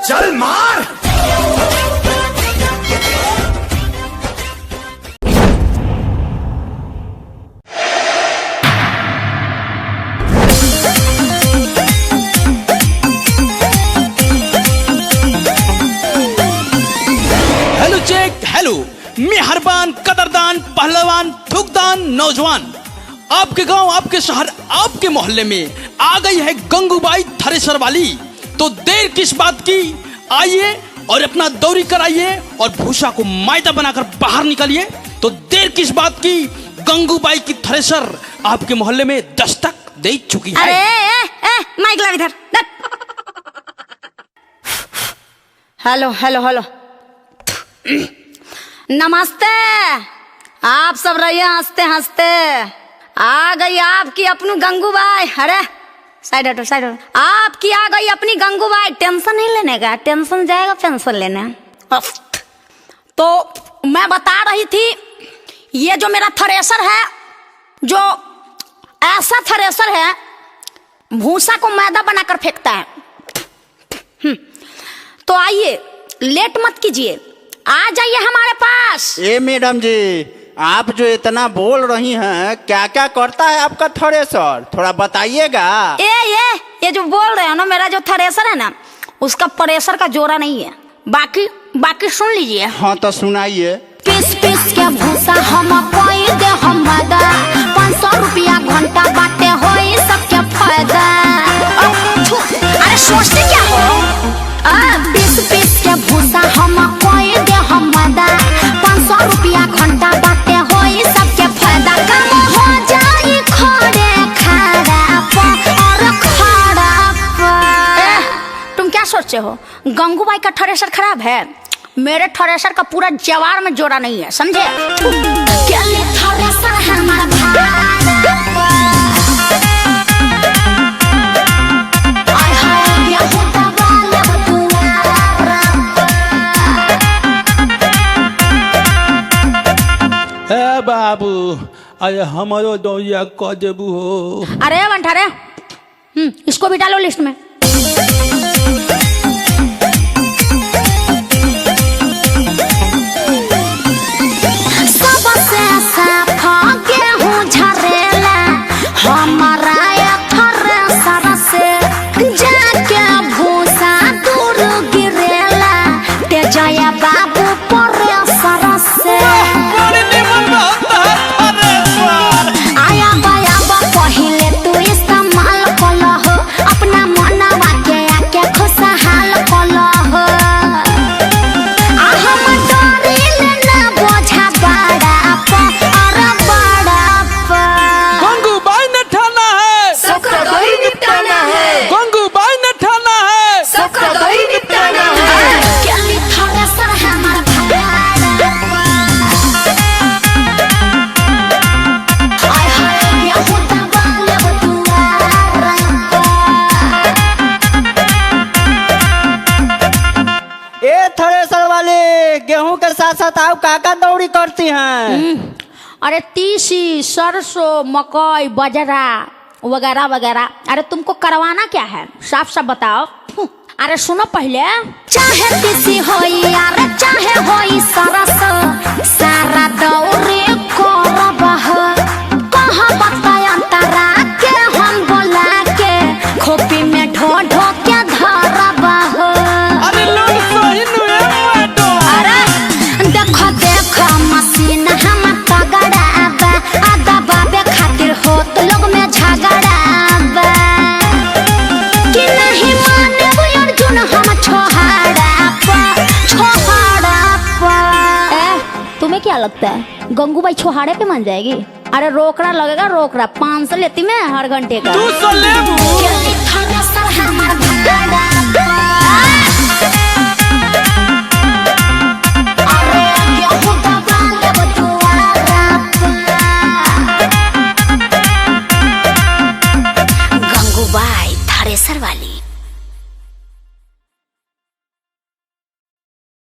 चल मार। Hello check hello, मेहरबान कदरदान पहलवान थुकदान नौजवान, आपके गांव आपके शहर आपके मोहल्ले में आ गई है गंगूबाई थ्रेसर वाली। तो देर किस बात की, आइए और अपना दौरी कराइए और भूसा को मैदा बनाकर बाहर निकालिए। तो देर किस बात की, गंगूबाई की थ्रेसर आपके मोहल्ले में दस्तक दे चुकी है। अरे माइक ला इधर। हेलो हेलो हेलो, नमस्ते। आप सब रहिए हंसते हंसते। आ गई आपकी अपनी गंगूबाई। अरे साइड हटो साइड हटो। आपकी आ गई अपनी गंगूबाई। टेंशन नहीं लेने का, टेंशन जाएगा पेंशन लेने। तो मैं बता रही थी, ये जो मेरा थ्रेसर है, जो ऐसा थ्रेसर है भूसा को मैदा बनाकर फेंकता है। तो आइए, लेट मत कीजिए, आ जाइए हमारे पास। ए मैडम जी, आप जो इतना बोल रही हैं, क्या क्या करता है आपका थ्रेसर, थोड़ा बताइएगा। ये जो बोल रहे हो ना, मेरा जो थ्रेसर है ना, उसका प्रेशर का जोरा नहीं है। बाकी सुन लीजिए। हाँ तो सुनाइए। पीस पीस के भूसा हम कोई दे हम मैदा, 500 रुपया घंटा बाटे होई सबके फायदा। अरे सोचते क्या हो? पीस पीस के भूसा हम कोई दे हम मैदा, 500 रुपया घंटा बाटे होई सबके फायदा। काम हो जाई खड़े खड़ा और खड़ा। तुम क्या सोचते हो गंगूबाई का थ्रेसर खराब है? मेरे थ्रेसर का पूरा जवार में जोड़ा नहीं है, समझे? थ्रेसर है हमारा बाबू, अरे हमारो दौरिया क देबू हो। अरे बंठारे, इसको भी डालो लिस्ट में। सबसे साफ गेहूं झरेला हमारा थ्रेसर से, जाके भूसा दूर गिरेला ते जया बाबू प्रेशर से। पहिले तू इस्तेमाल कलह, अपना मनवा के आके खुशहाल कलह। हम डरिले ना बोझा बड़ाप और बड़ाप। गंगूबाई ने ठाना है, सबका दौरी निपटाना है। गंगूबाई ने ठाना है, सबका दौरी निपटाना है। केली थ्रेसर है हमारा थ्रेसर वाले गेहूं के साथ साथ आप काका दौड़ी करती हैं? अरे तीसी, सरसों, मकई, बाजरा वगैरह वगैरह। अरे तुमको करवाना क्या है, साफ साफ बताओ। अरे सुनो पहले, चाहे तीसी होई अरे चाहे होई सरसों, सारा दौरी करबह। कहाँ बताय अंतरा के हम बोला के खोपी में ढो ढो के धरबह। अरे लोग सही नुए माटो। अरे देखो देखो मशीन हम तगड़ा बा, आधा बाबे खातिर हो तो लोग में झगड़ा बा। कि नहीं माने वो अर्जुन हम छोहाड़ा पा। तुम्हें क्या लगता है गंगूबाई छोहाड़े पे मान जाएगी? अरे रोकड़ा लगेगा, रोकड़ा 500 लेती मैं हर घंटे का। तू तो लेबू। थ्रेसर हमारा